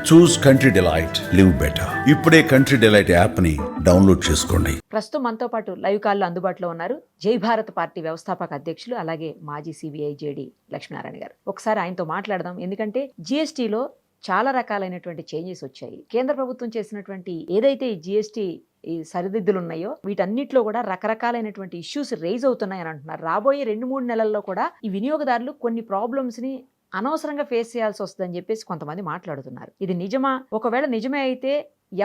చూస్ country delight, live better. ఇప్పుడే country delight app ని download చేసుకోండి. ప్రస్తుతం మనతో పాటు లైవ్ కాల్లో అందుబాటులో ఉన్నారు జై భారత్ పార్టీ వ్యవస్థాపక అధ్యక్షులు అలాగే మాజీ సిబిఐ జేడి లక్ష్మీనారాయణ గారు. ఒకసారి ఆయనతో మాట్లాడదాం. ఎందుకంటే జిఎస్టీలో చాలా రకాలైనటువంటి చేంజెస్ వచ్చాయి. కేంద్ర ప్రభుత్వం చేసినటువంటి ఏదైతే ఈ జిఎస్టీ ఈ సరిదిద్దులు ఉన్నాయో వీటన్నిటిలో కూడా రకరకాలైనటువంటి ఇష్యూస్ రైజ్ అవుతున్నాయని అంటున్నారు. రాబోయే 2-3 నెలల్లో కూడా ఈ వినియోగదారులు కొన్ని ప్రాబ్లమ్స్ ని అనవసరంగా ఫేస్ చేయాల్సి వస్తుందని చెప్పేసి కొంతమంది మాట్లాడుతున్నారు. ఇది నిజమా? ఒకవేళ నిజమే అయితే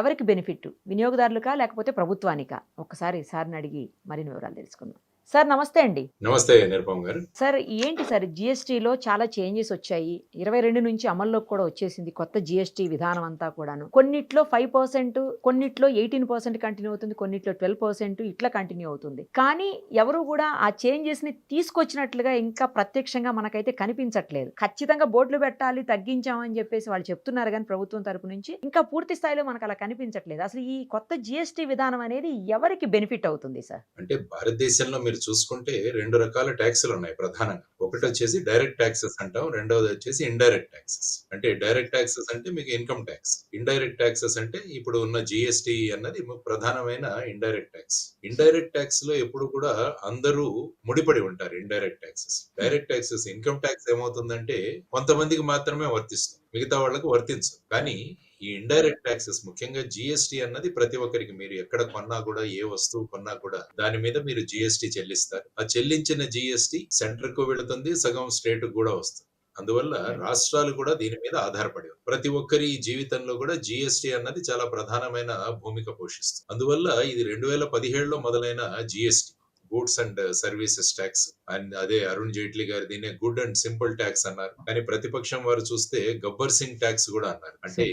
ఎవరికి బెనిఫిట్, వినియోగదారులకా లేకపోతే ప్రభుత్వానికా? ఒక్కసారి సార్ని అడిగి మరిన్ని వివరాలు తెలుసుకుందాం. సార్ నమస్తే అండి. నమస్తే నిరుపమ్ గారు. సార్ ఏంటి సార్ జిఎస్టీలో చాలా చేంజెస్ వచ్చాయి. 22 నుంచి అమల్లోకి కూడా వచ్చేసింది కొత్త జిఎస్టీ విధానం అంతా కూడాను. కొన్నిట్లో 5%, కొన్నిట్లో 18% కంటిన్యూ అవుతుంది, కొన్నిట్లో 12% ఇట్లా కంటిన్యూ అవుతుంది. కానీ ఎవరు కూడా ఆ చేంజెస్ ని తీసుకొచ్చినట్లుగా ఇంకా ప్రత్యక్షంగా మనకైతే కనిపించట్లేదు. ఖచ్చితంగా బోర్డులు పెట్టాలి, తగ్గించామని చెప్పేసి వాళ్ళు చెప్తున్నారు కానీ ప్రభుత్వం తరపు నుంచి ఇంకా పూర్తి స్థాయిలో మనకు అలా కనిపించట్లేదు. అసలు ఈ కొత్త జిఎస్టీ విధానం అనేది ఎవరికి బెనిఫిట్ అవుతుంది సార్? అంటే భారతదేశంలో మీరు చూసుకుంటే 2 రకాల ట్యాక్సులు ఉన్నాయి ప్రధానంగా. ఒకటి వచ్చేసి డైరెక్ట్ ట్యాక్సెస్ అంటాం, రెండవది వచ్చేసి ఇండైరెక్ట్ ట్యాక్సెస్. అంటే డైరెక్ట్ ట్యాక్సెస్ అంటే మీకు ఇన్కమ్ ట్యాక్స్, ఇండైరెక్ట్ ట్యాక్సెస్ అంటే ఇప్పుడు ఉన్న జిఎస్టీ అన్నది ప్రధానమైన ఇండైరెక్ట్ ట్యాక్స్. ఇండైరెక్ట్ ట్యాక్స్ లో ఎప్పుడు కూడా అందరూ ముడిపడి ఉంటారు. Indirect taxes, direct taxes, income tax ఏమవుతుందంటే కొంతమందికి మాత్రమే వర్తిస్తుంది, మిగతా వాళ్ళకు వర్తించదు. కానీ ఈ ఇండైరెక్ట్ ట్యాక్సెస్ ముఖ్యంగా జిఎస్టీ అన్నది ప్రతి ఒక్కరికి, మీరు ఎక్కడ కొన్నా కూడా, ఏ వస్తువు కొన్నా కూడా దాని మీద మీరు జిఎస్టీ చెల్లిస్తారు. ఆ చెల్లించిన జిఎస్టీ సెంటర్ కు వెళుతుంది, సగం స్టేట్ కూడా వస్తుంది. అందువల్ల రాష్ట్రాలు కూడా దీని మీద ఆధారపడి ప్రతి ఒక్కరి జీవితంలో కూడా జిఎస్టీ అన్నది చాలా ప్రధానమైన భూమిక పోషిస్తుంది. అందువల్ల ఇది 2017లో మొదలైన GST, goods and services tax. And అదే అరుణ్ జైట్లీ గారు దీన్ని గుడ్ అండ్ సింపుల్ ట్యాక్స్ అన్నారు. కానీ ప్రతిపక్షం వారు చూస్తే గబ్బర్ సింగ్ ట్యాక్స్ కూడా అన్నారు. అంటే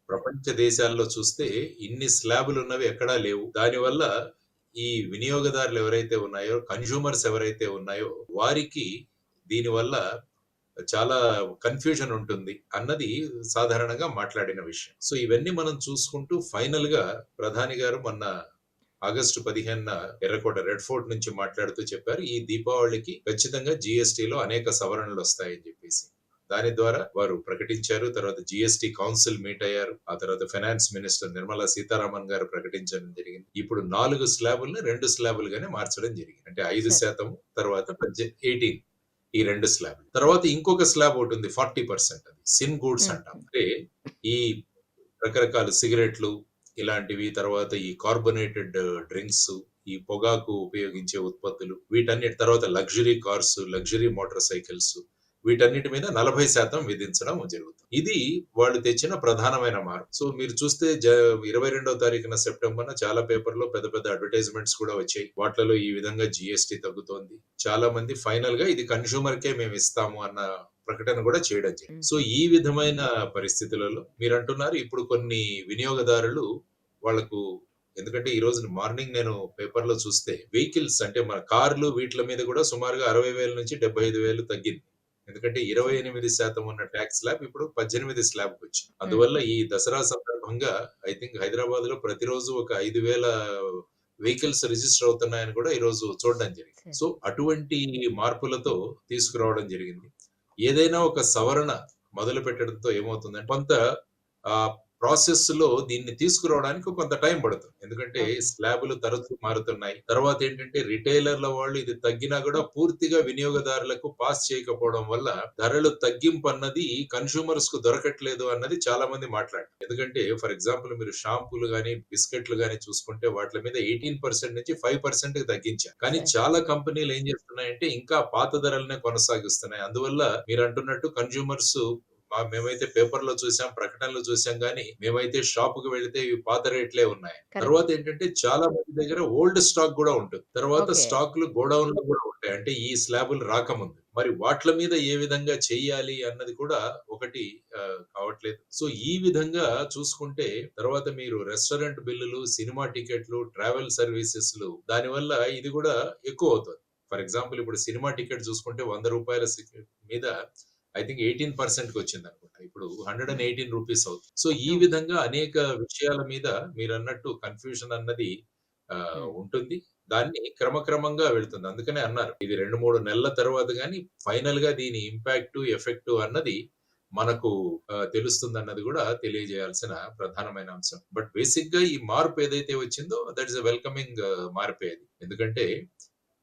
ప్రపంచ దేశాల్లో చూస్తే ఇన్ని స్లాబులు ఉన్నవి ఎక్కడా లేవు. దానివల్ల ఈ వినియోగదారులు ఎవరైతే ఉన్నాయో, కన్స్యూమర్స్ ఎవరైతే ఉన్నాయో వారికి దీనివల్ల చాలా కన్ఫ్యూజన్ ఉంటుంది అన్నది సాధారణంగా మాట్లాడిన విషయం. సో ఇవన్నీ మనం చూసుకుంటూ ఫైనల్ గా ప్రధాని గారు మొన్న ఆగస్టు 15న ఎర్రకోట రెడ్ ఫోర్ట్ నుంచి మాట్లాడుతూ చెప్పారు, ఈ దీపావళికి ఖచ్చితంగా జిఎస్టీలో అనేక సవరణలు వస్తాయని చెప్పేసి. దాని ద్వారా వారు ప్రకటించారు. తర్వాత జిఎస్టీ కౌన్సిల్ మీట్ అయ్యారు. ఆ తర్వాత ఫైనాన్స్ మినిస్టర్ నిర్మలా సీతారామన్ గారు ప్రకటించడం జరిగింది. ఇప్పుడు 4 స్లాబుల్ని 2 స్లాబులుగానే మార్చడం జరిగింది. అంటే 5% తర్వాత 18, ఈ 2 స్లాబ్. తర్వాత ఇంకొక స్లాబ్ ఒకటి ఉంది 40%, అది సిన్ గూడ్స్ అంటాం. అంటే ఈ రకరకాల సిగరెట్లు ఇలాంటివి, తర్వాత ఈ కార్బొనేటెడ్ డ్రింక్స్, ఈ పొగాకు ఉపయోగించే ఉత్పత్తులు, వీటన్నిటి తర్వాత luxury cars, luxury motor cycles, వీటన్నిటి మీద 40% విధించడం జరుగుతుంది. ఇది వాళ్ళు తెచ్చిన ప్రధానమైన మార్పు. సో మీరు చూస్తే 22వ తారీఖున సెప్టెంబర్న చాలా పేపర్లో పెద్ద పెద్ద అడ్వర్టైజ్మెంట్స్ కూడా వచ్చాయి. వాటిలో ఈ విధంగా జిఎస్టీ తగ్గుతోంది. చాలా మంది ఫైనల్ గా ఇది కన్స్యూమర్ కే మేము ఇస్తాము అన్న ప్రకటన కూడా చేయడం జరిగింది. సో ఈ విధమైన పరిస్థితులలో మీరు అంటున్నారు ఇప్పుడు కొన్ని వినియోగదారులు వాళ్లకు, ఎందుకంటే ఈ రోజు మార్నింగ్ నేను పేపర్ లో చూస్తే వెహికల్స్ అంటే మన కార్లు వీటి మీద కూడా సుమారుగా 60,000 నుంచి 75,000 తగ్గింది. ఎందుకంటే 28% ఉన్న ట్యాక్స్ స్లాబ్ ఇప్పుడు 18 స్లాబ్ వచ్చింది. అందువల్ల ఈ దసరా సందర్భంగా ఐ థింక్ హైదరాబాద్ లో ప్రతిరోజు ఒక 5,000 వెహికల్స్ రిజిస్టర్ అవుతున్నాయని కూడా ఈ రోజు చూడడం జరిగింది. సో అటువంటి మార్పులతో తీసుకురావడం జరిగింది. ఏదైనా ఒక సవరణ మొదలు పెట్టడంతో ఏమవుతుందంటే కొంత ప్రాసెస్ లో దీన్ని తీసుకురావడానికి కొంత టైం పడుతుంది. ఎందుకంటే స్లాబులు తరచూ మారుతున్నాయి. తర్వాత ఏంటంటే రిటైలర్ల వాళ్ళు ఇది తగ్గినా కూడా పూర్తిగా వినియోగదారులకు పాస్ చేయకపోవడం వల్ల ధరలు తగ్గింపు అన్నది కన్స్యూమర్స్ కు దొరకట్లేదు అన్నది చాలా మంది మాట్లాడారు. ఎందుకంటే ఫర్ ఎగ్జాంపుల్ మీరు షాంపూలు గానీ బిస్కెట్లు గానీ చూసుకుంటే వాటి మీద 18% నుంచి 5% కి తగ్గించారు. కానీ చాలా కంపెనీలు ఏం చేస్తున్నాయంటే ఇంకా పాత ధరలనే కొనసాగిస్తున్నాయి. అందువల్ల మీరు అంటున్నట్టు కన్స్యూమర్స్, మేమైతే పేపర్ లో చూసాం, ప్రకటనలు చూసాం, కానీ మేమైతే షాప్ కు వెళితే ఇవి పాత రేట్లే ఉన్నాయి. తర్వాత ఏంటంటే చాలా మంది దగ్గర ఓల్డ్ స్టాక్ కూడా ఉంటుంది. తర్వాత స్టాక్లు గోడౌన్ లో కూడా ఉంటాయి, అంటే ఈ స్లాబులు రాకముందు. మరి వాట్ల మీద ఏ విధంగా చెయ్యాలి అన్నది కూడా ఒకటి కావట్లేదు. సో ఈ విధంగా చూసుకుంటే తర్వాత మీరు రెస్టారెంట్ బిల్లులు, సినిమా టికెట్లు, ట్రావెల్ సర్వీసెస్, దానివల్ల ఇది కూడా ఎక్కువ అవుతుంది. ఫర్ ఎగ్జాంపుల్ ఇప్పుడు సినిమా టికెట్ చూసుకుంటే 100 రూపాయల మీద ఐ థింక్ 18% వచ్చింది అనుకుంటా. ఇప్పుడు 118 రూపీస్ అవుతుంది. సో ఈ విధంగా అనేక విషయాల మీద మీరు అన్నట్టు కన్ఫ్యూజన్ అన్నది ఉంటుంది. దాన్ని క్రమక్రమంగా వెళ్తుంది. అందుకనే అన్నారు ఇది 2-3 నెలల తర్వాత గానీ ఫైనల్ గా దీని ఇంపాక్ట్, ఎఫెక్ట్ అన్నది మనకు తెలుస్తుందన్నది కూడా తెలియజేయాల్సిన ప్రధానమైన అంశం. బట్ బేసిక్‌గా ఈ మార్పు ఏదైతే వచ్చిందో దట్ ఈస్ ఎ వెల్కమింగ్ మార్పే అది. ఎందుకంటే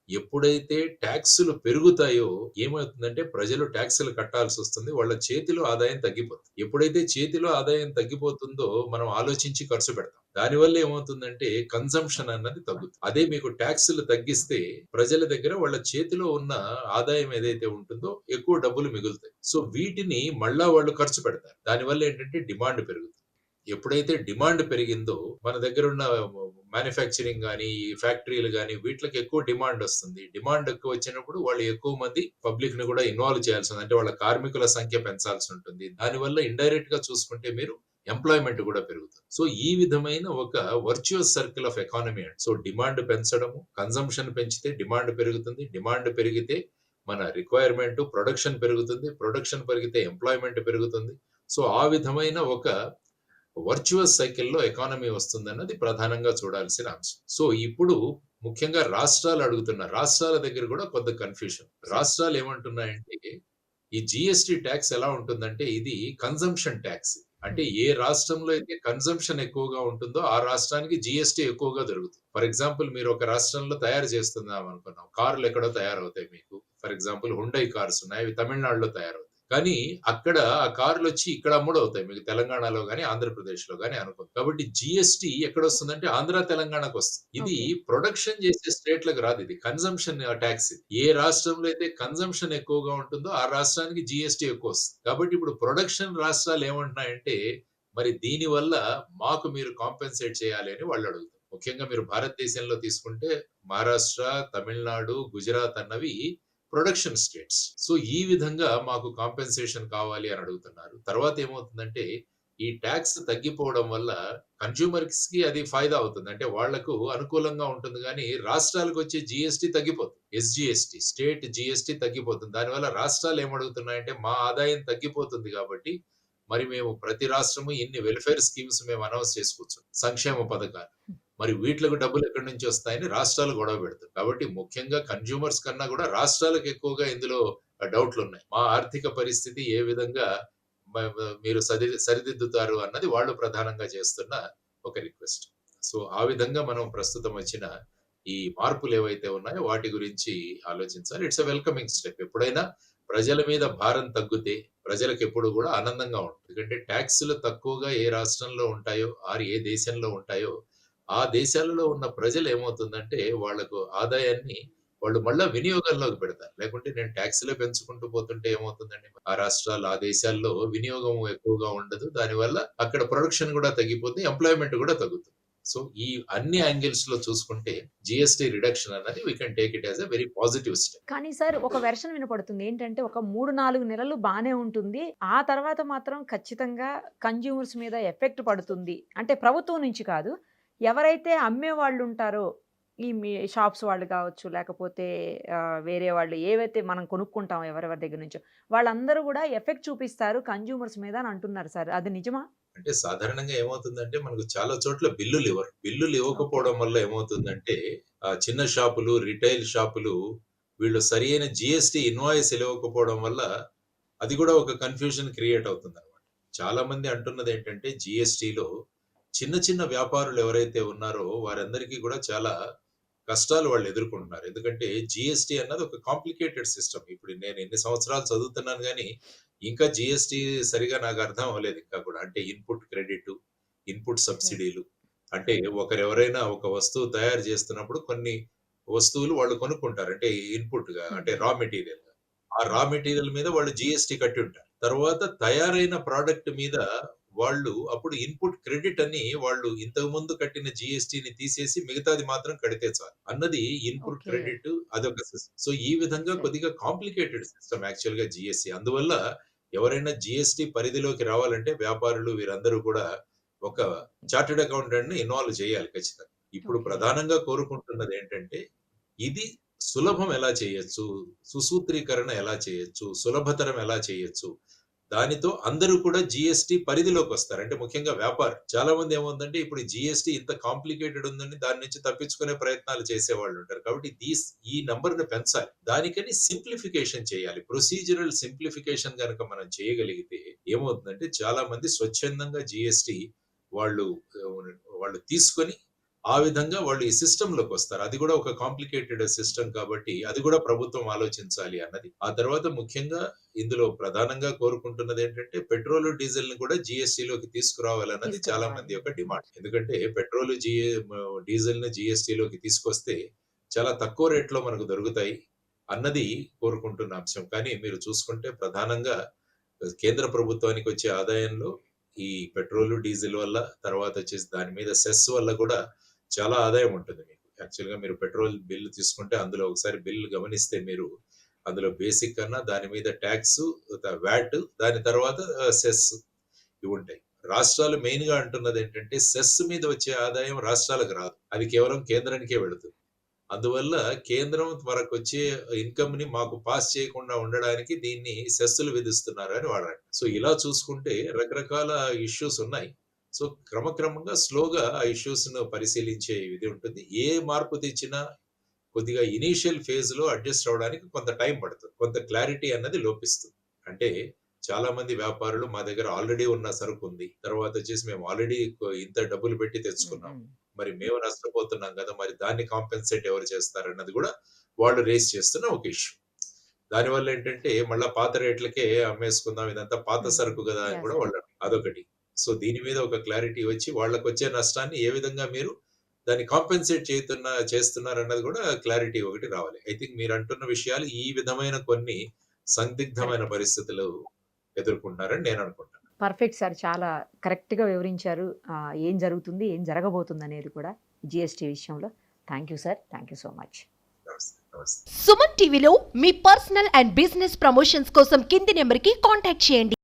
ఎప్పుడైతే టాక్సులు పెరుగుతాయో ఏమవుతుందంటే ప్రజలు టాక్సులు కట్టాల్సొస్తుంది. వాళ్ళ చేతిలో ఆదాయం తగ్గిపోతుంది. ఎప్పుడైతే చేతిలో ఆదాయం తగ్గిపోతుందో మనం ఆలోచించి ఖర్చు పెడతాం. దానివల్ల ఏమవుతుందంటే కన్జంప్షన్ అన్నది తగ్గుతుంది. అదే మీకు టాక్సులు తగ్గిస్తే ప్రజల దగ్గర వాళ్ళ చేతిలో ఉన్న ఆదాయం ఏదైతే ఉంటుందో ఎక్కువ డబ్బులు మిగులుతాయి. సో వీటిని మళ్ళా వాళ్ళు ఖర్చు పెడతారు. దానివల్ల ఏంటంటే డిమాండ్ పెరుగుతుంది. ఎప్పుడైతే డిమాండ్ పెరిగిందో మన దగ్గరున్న మ్యానుఫ్యాక్చరింగ్ గాని, ఫ్యాక్టరీలు గాని వీట్లకి ఎక్కువ డిమాండ్ వస్తుంది. డిమాండ్ ఎక్కువ వచ్చినప్పుడు వాళ్ళు ఎక్కువ మంది పబ్లిక్‌ని కూడా ఇన్వాల్వ్ చేయాల్సింది. అంటే వాళ్ళ కార్మికుల సంఖ్య పెంచాల్సి ఉంటుంది. దానివల్ల ఇండైరెక్ట్‌గా చూసుకుంటే మీరు ఎంప్లాయ్‌మెంట్ కూడా పెరుగుతుంది. సో ఈ విధమైన ఒక వర్చువస్ సర్కిల్ ఆఫ్ ఎకానమీ అండి. సో డిమాండ్ పెంచడము, కన్జంప్షన్ పెంచితే డిమాండ్ పెరుగుతుంది. డిమాండ్ పెరిగితే మన రిక్వైర్మెంట్, ప్రొడక్షన్ పెరుగుతుంది. ప్రొడక్షన్ పెరిగితే ఎంప్లాయ్‌మెంట్ పెరుగుతుంది. సో ఆ విధమైన ఒక వర్చువస్ సైకిల్‌లో ఎకానమీ వస్తుందన్నది ప్రధానంగా చూడాల్సిన అంశం. సో ఇప్పుడు ముఖ్యంగా రాష్ట్రాలు అడుగుతున్నారు. రాష్ట్రాల దగ్గర కూడా కొంత కన్‌ఫ్యూషన్. రాష్ట్రాలు ఏమంటున్నాయంటే ఈ జీఎస్టీ టాక్స్ ఎలా ఉంటుందంటే ఇది కన్జంప్షన్ టాక్స్. అంటే ఏ రాష్ట్రంలో అయితే కన్జంప్షన్ ఎక్కువగా ఉంటుందో ఆ రాష్ట్రానికి జీఎస్టీ ఎక్కువగా దొరుకుతుంది. ఫర్ ఎగ్జాంపుల్ మీరు ఒక రాష్ట్రంలో తయారు చేస్తున్నాం అనుకున్నాం. కార్లు ఎక్కడో తయారవుతాయి మీకు. ఫర్ ఎగ్జాంపుల్ హుండై కార్స్ ఉన్నాయి. అవి తమిళనాడులో తయారవుతాయి. కానీ అక్కడ ఆ కార్లొచ్చి ఇక్కడ అమ్ముడవుతాయి. మీకు తెలంగాణలో గాని, ఆంధ్రప్రదేశ్‌లో గాని అనుకోండి. కాబట్టి జీఎస్టీ ఎక్కడొస్తుందంటే ఆంధ్ర, తెలంగాణకొస్తుంది. ఇది ఓకే. ప్రొడక్షన్ చేసే స్టేట్‌లకు రాదు ఇది. కన్జంప్షన్ టాక్స్ ఇది. ఏ రాష్ట్రంలో అయితే కన్జంప్షన్ ఎక్కువగా ఉంటుందో ఆ రాష్ట్రానికి జీఎస్టీ ఎక్కువొస్తుంది. కాబట్టి ఇప్పుడు ప్రొడక్షన్ రాష్ట్రాలు ఏమంటున్నాయంటే మరి దీనివల్ల మాకు మీరు కాంపెన్సేట్ చేయాలి అని వాళ్ళు అడుగుతారు. ముఖ్యంగా మీరు భారతదేశంలో తీసుకుంటే మహారాష్ట్ర, తమిళనాడు, గుజరాత్ అన్నవి ప్రొడక్షన్ స్టేట్స్. సో ఈ విధంగా మాకు కాంపెన్సేషన్ కావాలి అని అడుగుతున్నారు. తర్వాత ఏమవుతుందంటే ఈ టాక్స్ తగ్గిపోవడం వల్ల కన్స్యూమర్స్‌కి అది ఫాయిదా అవుతుంది. అంటే వాళ్లకు అనుకూలంగా ఉంటుంది గానీ రాష్ట్రాలకు వచ్చే జీఎస్టీ తగ్గిపోతుంది. ఎస్‌జీఎస్టీ స్టేట్ జీఎస్టీ తగ్గిపోతుంది. దానివల్ల రాష్ట్రాలు ఏమడుగుతున్నాయంటే మా ఆదాయం తగ్గిపోతుంది కాబట్టి మరి మేము ప్రతి రాష్ట్రము ఇన్ని వెల్‌ఫేర్ స్కీమ్స్ మేము అనౌన్స్ చేసుకోవచ్చు. సంక్షేమ పథకాలు. మరి వీట్లకు డబ్బులు ఎక్కడి నుంచి వస్తాయని రాష్ట్రాలు గొడవ పెడతారు. కాబట్టి ముఖ్యంగా కన్స్యూమర్స్ కన్నా కూడా రాష్ట్రాలకు ఎక్కువగా ఇందులో డౌట్లున్నాయి. మా ఆర్థిక పరిస్థితి ఏ విధంగా మీరు సరిదిద్దుతారు అన్నది వాళ్ళు ప్రధానంగా చేస్తున్న ఒక రిక్వెస్ట్. సో ఆ విధంగా మనం ప్రస్తుతం వచ్చిన ఈ మార్పులు ఏవైతే ఉన్నాయో వాటి గురించి ఆలోచించాలి. It's a welcoming step. ఎప్పుడైనా ప్రజల మీద భారం తగ్గితే ప్రజలకు ఎప్పుడు కూడా ఆనందంగా ఉంటుంది. ఎందుకంటే టాక్స్‌లు తక్కువగా ఏ రాష్ట్రంలో ఉంటాయో ఆర్ ఏ దేశంలో ఉంటాయో ఆ దేశాలలో ఉన్న ప్రజలు ఏమవుతుందంటే వాళ్ళకు ఆదాయాన్ని వాళ్ళు మళ్ళా వినియోగంలోకి పెడతారు. లేకుంటే నేను టాక్స్‌లే పెంచుకుంటూ పోతుంటే ఏమవుతుందండి ఆ రాష్ట్రాలు, ఆ దేశాల్లో వినియోగం ఎక్కువగా ఉండదు. దానివల్ల అక్కడ ప్రొడక్షన్ కూడా తగ్గిపోతుంది. ఎంప్లాయ్‌మెంట్ కూడా తగ్గుతుంది. సో ఈ అన్ని యాంగిల్స్‌లో చూసుకుంటే జీఎస్టీ రిడక్షన్ అన్నది we can take it as a very positive step. కానీ సార్ ఒక వెర్షన్ వినపడుతుంది. ఏంటంటే ఒక 3, 4 నెలలు బానే ఉంటుంది. ఆ తర్వాత మాత్రం ఖచ్చితంగా కన్స్యూమర్స్ మీద ఎఫెక్ట్ పడుతుంది. అంటే ప్రభుత్వం నుంచి కాదు. ఎవరైతే అమ్మేవాళ్ళుంటారో, ఈ మీ షాప్స్ వాళ్ళు కావచ్చు, లేకపోతే వేరే వాళ్ళు ఏవైతే మనం కొనుక్కుంటామో ఎవరెవరి దగ్గర నుంచో, వాళ్ళందరూ గూడా ఎఫెక్ట్ చూపిస్తారు కన్స్యూమర్స్ మీద అని అంటున్నారు సార్. అది నిజమా? అంటే సాధారణంగా ఏమవుతుందంటే మనకు చాలా చోట్ల బిల్లులివ్వరు. బిల్లులు ఓకే. ఇవ్వకపోవడం వల్ల ఏమవుతుందంటే చిన్న షాపులు, రిటైల్ షాపులు వీళ్ళు సరియైన జీఎస్టీ ఇన్వాయిస్ ఇవ్వకపోవడం వల్ల అది కూడా ఒక కన్‌ఫ్యూజన్ క్రియేట్ అవుతుందన్నమాట. చాలా మంది అంటున్నదేంటంటే జీఎస్టీలో చిన్న చిన్న వ్యాపారులు ఎవరైతే ఉన్నారో వారందరికీ కూడా చాలా కష్టాలు వాళ్ళు ఎదుర్కొంటున్నారు. ఎందుకంటే జీఎస్టీ అన్నది ఒక కాంప్లికేటెడ్ సిస్టమ్. ఇప్పుడు నేను ఎన్ని సంవత్సరాలు చదువుతున్నాను గానీ, ఇంకా జీఎస్టీ సరిగా నాకు అర్థం అవ్వలేదు ఇంకా కూడా. అంటే ఇన్‌పుట్ క్రెడిట్, ఇన్‌పుట్ ఓకే. సబ్సిడీలు. అంటే ఒకరెవరైనా ఒక వస్తువు తయారు చేస్తున్నప్పుడు కొన్ని వస్తువులు వాళ్ళు కొనుక్కుంటారు. అంటే ఇన్‌పుట్‌గా అంటే రా మెటీరియల్‌గా. ఆ రా మెటీరియల్ మీద వాళ్ళు జీఎస్టీ కట్టి ఉంటారు. తర్వాత తయారైన ప్రొడక్ట్ మీద వాళ్ళు అప్పుడు ఇన్‌పుట్ క్రెడిట్ అని వాళ్ళు ఇంతకుముందు కట్టిన జీఎస్టీని తీసేసి మిగతాది మాత్రం కడితే చాలు అన్నది ఇన్‌పుట్ ఓకే. క్రెడిట్ అదొక సిస్టమ్. సో ఈ విధంగా సరే. కొద్దిగా కాంప్లికేటెడ్ సిస్టమ్ యాక్చువల్‌గా జీఎస్టీ. అందువల్ల ఎవరైనా జీఎస్టీ పరిధిలోకి రావాలంటే వ్యాపారులు వీరందరూ కూడా ఒక చార్టర్డ్ అకౌంటెంట్‌ని ఇన్వాల్వ్ చేయాలి ఖచ్చితంగా. ఇప్పుడు ఓకే. ప్రధానంగా కోరుకుంటున్నది ఏంటంటే ఇది సులభం ఎలా చేయొచ్చు? సుసూత్రీకరణ ఎలా చేయొచ్చు? సులభతరం ఎలా చేయొచ్చు? దానితో అందరూ కూడా జీఎస్టీ పరిధిలోకి వస్తారు. అంటే ముఖ్యంగా వ్యాపారం. చాలా మంది ఏమవుతుందంటే ఇప్పుడు జీఎస్టీ ఇంత కాంప్లికేటెడ్ ఉందని దాని నుంచి తప్పించుకునే ప్రయత్నాలు చేసేవాళ్ళు ఉంటారు. కాబట్టి ఈ నంబర్‌ని పెంచాలి. దానికని సింప్లిఫికేషన్ చేయాలి. ప్రొసీజరల్ సింప్లిఫికేషన్ గనక మనం చేయగలిగితే ఏమవుతుందంటే చాలా మంది స్వచ్ఛందంగా జీఎస్టీ వాళ్ళు వాళ్ళు తీసుకొని ఆ విధంగా వాళ్ళు ఈ సిస్టమ్‌లోకి వస్తారు. అది కూడా ఒక కాంప్లికేటెడ్ సిస్టమ్ కాబట్టి అది కూడా ప్రభుత్వం ఆలోచించాలి అన్నది. ఆ తర్వాత ముఖ్యంగా ఇందులో ప్రధానంగా కోరుకుంటున్నది ఏంటంటే పెట్రోల్, డీజిల్‌ని కూడా జీఎస్టీలోకి తీసుకురావాలన్నది చాలా మంది యొక్క డిమాండ్. ఎందుకంటే పెట్రోల్, డీజిల్‌ని జీఎస్టీలోకి తీసుకొస్తే చాలా తక్కువ రేట్‌లో మనకు దొరుకుతాయి అన్నది కోరుకుంటున్న అంశం. కానీ మీరు చూసుకుంటే ప్రధానంగా కేంద్ర ప్రభుత్వానికి వచ్చే ఆదాయంలో ఈ పెట్రోల్, డీజిల్ వల్ల తర్వాత వచ్చేసి దాని మీద సెస్ వల్ల కూడా చాలా ఆదాయం ఉంటుంది మీకు. యాక్చువల్‌గా మీరు పెట్రోల్ బిల్ తీసుకుంటే అందులో ఒకసారి బిల్ గమనిస్తే మీరు అందులో బేసిక్ కన్నా దాని మీద టాక్స్, వ్యాట్ దాని తర్వాత సెస్ ఇవి ఉంటాయి. రాష్ట్రాలు మెయిన్‌గా అంటున్నది ఏంటంటే సెస్ మీద వచ్చే ఆదాయం రాష్ట్రాలకు రాదు. అది కేవలం కేంద్రానికే వెళుతుంది. అందువల్ల కేంద్రం వరకొచ్చే ఇన్‌కమ్‌ని మాకు పాస్ చేయకుండా ఉండడానికి దీన్ని సెస్సులు విధిస్తున్నారు అని వాడారు. సో, ఇలా చూసుకుంటే రకరకాల ఇష్యూస్ ఉన్నాయి. సో, క్రమక్రమంగా స్లోగా ఆ ఇష్యూస్‌ను పరిశీలించే ఇది ఉంటుంది. ఏ మార్పు తెచ్చినా కొద్దిగా ఇనీషియల్ ఫేజ్‌లో అడ్జస్ట్ అవ్వడానికి కొంత టైం పడుతుంది. కొంత క్లారిటీ అన్నది లోపిస్తుంది. అంటే చాలా మంది వ్యాపారులు మా దగ్గర ఆల్రెడీ ఉన్న సరుకుంది. తర్వాత వచ్చేసి మేము ఆల్రెడీ ఇంత డబ్బులు పెట్టి తెచ్చుకున్నాం. మరి మేము నష్టపోతున్నాం కదా! మరి దాన్ని కాంపెన్సేట్ ఎవరు చేస్తారన్నది కూడా వాళ్ళు రైజ్ చేస్తున్న ఒక ఇష్యూ. దానివల్ల ఏంటంటే మళ్ళా పాత రేట్లకే అమ్మేసుకుందాం ఇదంతా పాత సరుకు కదా అని కూడా వాళ్ళు అదొకటి. సో, దీని మీద ఒక క్లారిటీ వచ్చి వాళ్ళకొచ్చే నష్టాన్ని ఏ విధంగా మీరు దాన్ని కాంపెన్సేట్ చేస్తున్నారన్నది కూడా క్లారిటీ ఒకటి రావాలి. ఐ థింక్ మీరంటున్న విషయాలు ఈ విధమైన కొన్ని సందిగ్ధమైన పరిస్థితులు ఎదుర్కొంటున్నారని నేను అనుకుంటున్నాను. Perfect sir. చాలా కరెక్ట్‌గా వివరించారు. ఏం జరుగుతుంది, ఏం జరగబోతుందనేది కూడా జీఎస్టీ విషయంలో. Thank you sir. Thank you so much. నమస్తే. నమస్తే. సుమన్ టీవీలో మీ పర్సనల్ అండ్ బిజినెస్ ప్రమోషన్స్ కోసం కింది నెంబర్కి కాంటాక్ట్ చేయండి.